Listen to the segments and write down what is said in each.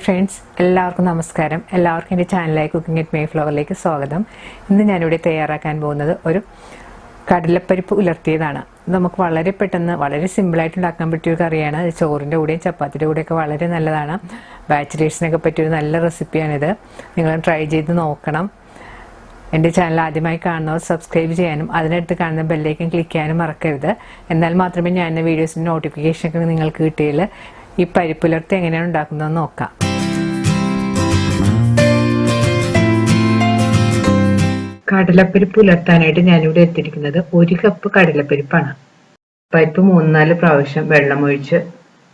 Friends, എല്ലാവർക്കും നമസ്കാരം. എല്ലാവർക്കും എൻ്റെ ചാനലായ കുക്കിംഗ് അറ്റ് മേഫ്ലവറിലേക്ക് സ്വാഗതം. ഇന്ന് ഞാനിവിടെ തയ്യാറാക്കാൻ പോകുന്നത് ഒരു കടലപ്പരിപ്പ് ഉലർത്തിയതാണ്. നമുക്ക് വളരെ പെട്ടെന്ന് വളരെ സിമ്പിളായിട്ട് ഉണ്ടാക്കാൻ പറ്റിയൊരു കറിയാണ്. ചോറിൻ്റെ കൂടെയും ചപ്പാത്തിയുടെ കൂടെയൊക്കെ വളരെ നല്ലതാണ്. ബാച്ചിലേഴ്സിനൊക്കെ പറ്റിയൊരു നല്ല റെസിപ്പിയാണിത്. നിങ്ങൾ ട്രൈ ചെയ്ത് നോക്കണം. എൻ്റെ ചാനൽ ആദ്യമായി കാണുന്നവർ സബ്സ്ക്രൈബ് ചെയ്യാനും അതിനടുത്ത് കാണുന്ന ബെല്ലൈക്കൻ ക്ലിക്ക് ചെയ്യാനും മറക്കരുത്. എന്നാൽ മാത്രമേ ഞാൻ വീഡിയോസിൻ്റെ നോട്ടിഫിക്കേഷനൊക്കെ നിങ്ങൾക്ക് കിട്ടുകയുള്ളൂ. ഈ പരിപ്പുലർത്തി എങ്ങനെയാണ് ഉണ്ടാക്കുന്നതെന്ന് നോക്കാം. കടലപ്പരിപ്പ് ഉലർത്താനായിട്ട് ഞാനിവിടെ എത്തിയിരിക്കുന്നത് 1 കപ്പ് കടലപ്പരിപ്പാണ്. പരിപ്പ് 3-4 പ്രാവശ്യം വെള്ളം ഒഴിച്ച്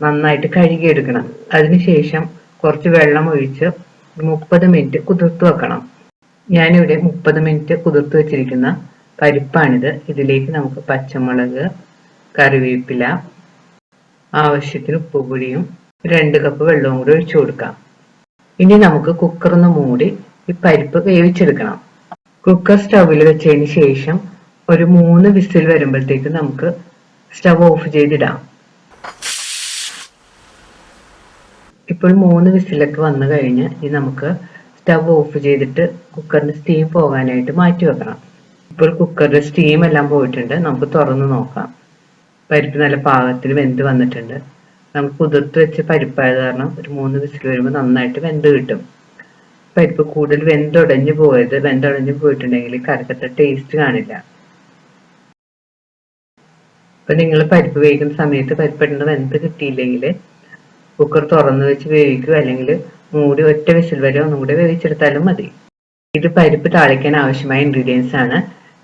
നന്നായിട്ട് കഴുകിയെടുക്കണം. അതിനുശേഷം കുറച്ച് വെള്ളം ഒഴിച്ച് 30 മിനിറ്റ് കുതിർത്ത് വെക്കണം. ഞാനിവിടെ 30 മിനിറ്റ് കുതിർത്ത് വെച്ചിരിക്കുന്ന പരിപ്പാണിത്. ഇതിലേക്ക് നമുക്ക് പച്ചമുളക്, കറിവേപ്പില, ആവശ്യത്തിന് ഉപ്പുപൊടിയും 2 കപ്പ് വെള്ളവും കൂടി ഒഴിച്ചു കൊടുക്കാം. ഇനി നമുക്ക് കുക്കറൊന്ന് മൂടി ഈ പരിപ്പ് വേവിച്ചെടുക്കണം. കുക്കർ സ്റ്റൗവിൽ വെച്ചതിന് ശേഷം ഒരു 3 വിസിൽ വരുമ്പോഴത്തേക്ക് നമുക്ക് സ്റ്റവ് ഓഫ് ചെയ്തിടാം. ഇപ്പോൾ 3 വിസിലൊക്കെ വന്നു കഴിഞ്ഞ് ഇനി നമുക്ക് സ്റ്റവ് ഓഫ് ചെയ്തിട്ട് കുക്കറിന് സ്റ്റീം പോകാനായിട്ട് മാറ്റി വെക്കണം. ഇപ്പോൾ കുക്കറിന്റെ സ്റ്റീം എല്ലാം പോയിട്ടുണ്ട്. നമുക്ക് തുറന്ന് നോക്കാം. പരിപ്പ് നല്ല പാകത്തിൽ വെന്ത് വന്നിട്ടുണ്ട്. നമുക്ക് കുതിർത്ത് വെച്ച പരിപ്പായത് കാരണം ഒരു 3 വിസിൽ വരുമ്പോൾ നന്നായിട്ട് വെന്ത് കിട്ടും. പരിപ്പ് കൂടുതൽ വെന്തുടഞ്ഞു പോയത്. വെന്തുടഞ്ഞു പോയിട്ടുണ്ടെങ്കിൽ കറിക്കത്ര ടേസ്റ്റ് കാണില്ല. ഇപ്പൊ നിങ്ങൾ പരിപ്പ് വേവിക്കുന്ന സമയത്ത് പരിപ്പ് വെന്ത് കിട്ടിയില്ലെങ്കിൽ കുക്കർ തുറന്നു വെച്ച് വേവിക്കുക, അല്ലെങ്കിൽ മൂടി ഒറ്റ വിസിൽ വരെ ഒന്നും കൂടി വേവിച്ചെടുത്താലും മതി. ഇത് പരിപ്പ് താളിക്കാൻ ആവശ്യമായ ഇൻഗ്രീഡിയൻസ് ആണ്.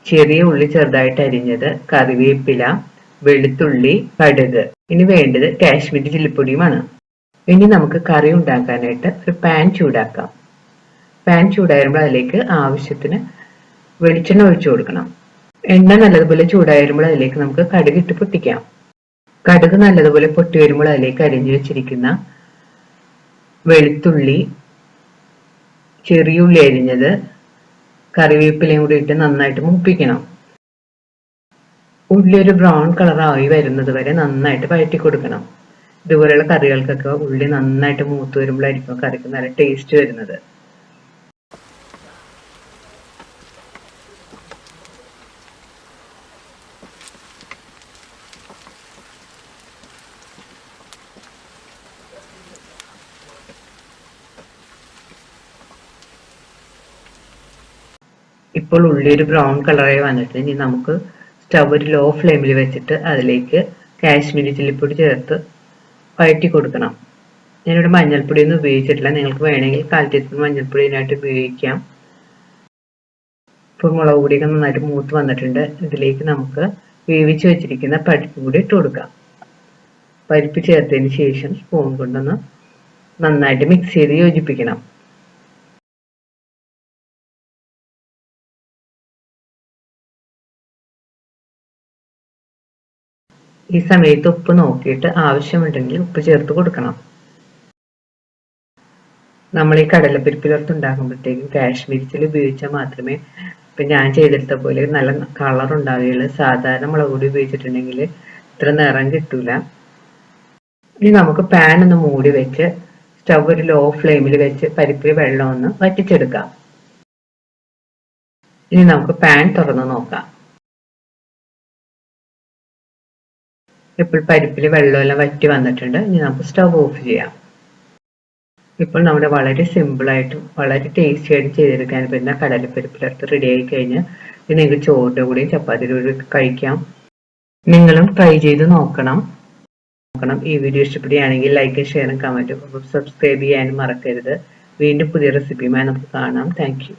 ചെറിയ ഉള്ളി ചെറുതായിട്ട് അരിഞ്ഞത്, കറിവേപ്പില, വെളുത്തുള്ളി, കടുക്. ഇനി വേണ്ടത് കാശ്മീരി ചില്ലിപ്പൊടിയുമാണ്. ഇനി നമുക്ക് കറി ഉണ്ടാക്കാനായിട്ട് ഒരു പാൻ ചൂടാക്കാം. പാൻ ചൂടായിരുമ്പോൾ അതിലേക്ക് ആവശ്യത്തിന് വെളിച്ചെണ്ണ ഒഴിച്ചു കൊടുക്കണം. എണ്ണ നല്ലതുപോലെ ചൂടായിരുമ്പോൾ അതിലേക്ക് നമുക്ക് കടുക് ഇട്ട് പൊട്ടിക്കാം. കടുക് നല്ലതുപോലെ പൊട്ടി വരുമ്പോൾ അതിലേക്ക് അരിഞ്ഞു വെച്ചിരിക്കുന്ന വെളുത്തുള്ളി, ചെറിയ ഉള്ളി അരിഞ്ഞത്, കറിവേപ്പിലയും കൂടി ഇട്ട് നന്നായിട്ട് മൂപ്പിക്കണം. ഉള്ളി ഒരു ബ്രൗൺ കളറായി വരുന്നത് വരെ നന്നായിട്ട് വഴറ്റി കൊടുക്കണം. ഇതുപോലെയുള്ള കറികൾക്കൊക്കെ ഉള്ളി നന്നായിട്ട് മൂത്ത് വരുമ്പോഴായിരിക്കും കറിക്ക് നല്ല ടേസ്റ്റ് വരുന്നത്. ഇപ്പോൾ ഉള്ളി ഒരു ബ്രൗൺ കളറായി വന്നിട്ട് ഇനി നമുക്ക് സ്റ്റവ് ഒരു ലോ ഫ്ലെയിമിൽ വെച്ചിട്ട് അതിലേക്ക് കാശ്മീരി ചില്ലിപ്പൊടി ചേർത്ത് വഴറ്റി കൊടുക്കണം. ഞാനിവിടെ മഞ്ഞൾപ്പൊടി ഒന്നും ഉപയോഗിച്ചിട്ടില്ല. നിങ്ങൾക്ക് വേണമെങ്കിൽ 1/4 ടീസ്പൂൺ മഞ്ഞൾപ്പൊടി ഇതിനായിട്ട് ഉപയോഗിക്കാം. ഇപ്പോൾ മുളക് പൊടിയൊക്കെ നന്നായിട്ട് മൂത്ത് വന്നിട്ടുണ്ട്. ഇതിലേക്ക് നമുക്ക് വേവിച്ച് വെച്ചിരിക്കുന്ന പരിപ്പ് കൂടി ഇട്ട് കൊടുക്കാം. പരിപ്പ് ചേർത്തതിന് ശേഷം സ്പൂൺ കൊണ്ടൊന്ന് നന്നായിട്ട് മിക്സ് ചെയ്ത് യോജിപ്പിക്കണം. ഈ സമയത്ത് ഉപ്പ് നോക്കിയിട്ട് ആവശ്യമുണ്ടെങ്കിൽ ഉപ്പ് ചേർത്ത് കൊടുക്കണം. നമ്മൾ ഈ കടലപ്പരിപ്പിലൊത്ത് ഉണ്ടാക്കുമ്പോഴത്തേക്കും കാശ്മീരി ചില്ലി ഉപയോഗിച്ചാൽ മാത്രമേ ഇപ്പൊ ഞാൻ ചെയ്തെടുത്ത പോലെ നല്ല കളർ ഉണ്ടാവുകയുള്ളൂ. സാധാരണ മുളക് പൊടി ഉപയോഗിച്ചിട്ടുണ്ടെങ്കിൽ ഇത്ര നിറം കിട്ടൂല. ഇനി നമുക്ക് പാൻ ഒന്ന് മൂടി വെച്ച് സ്റ്റവ് ഒരു ലോ ഫ്ലെയിമിൽ വെച്ച് പരിപ്പിൽ വെള്ളം ഒന്ന് വറ്റിച്ചെടുക്കാം. ഇനി നമുക്ക് പാൻ തുറന്ന് നോക്കാം. ഇപ്പോൾ പരിപ്പിൽ വെള്ളമെല്ലാം വറ്റി വന്നിട്ടുണ്ട്. ഇനി നമുക്ക് സ്റ്റവ് ഓഫ് ചെയ്യാം. ഇപ്പോൾ നമ്മുടെ വളരെ സിമ്പിളായിട്ടും വളരെ ടേസ്റ്റി ആയിട്ടും ചെയ്തെടുക്കാൻ പറ്റുന്ന കടലപ്പരിപ്പിലടുത്ത് റെഡി ആയി കഴിഞ്ഞ് ഇത് നിങ്ങൾക്ക് ചോറിൻ്റെ കൂടെയും ചപ്പാത്തിയുടെ കൂടെയും കഴിക്കാം. നിങ്ങളും ട്രൈ ചെയ്ത് നോക്കണം. ഈ വീഡിയോ ഇഷ്ടപ്പെടുകയാണെങ്കിൽ ലൈക്കും ഷെയറും കമൻറ്റും സബ്സ്ക്രൈബ് ചെയ്യാനും മറക്കരുത്. വീണ്ടും പുതിയ റെസിപ്പിയുമായി നമുക്ക് കാണാം. Thank you.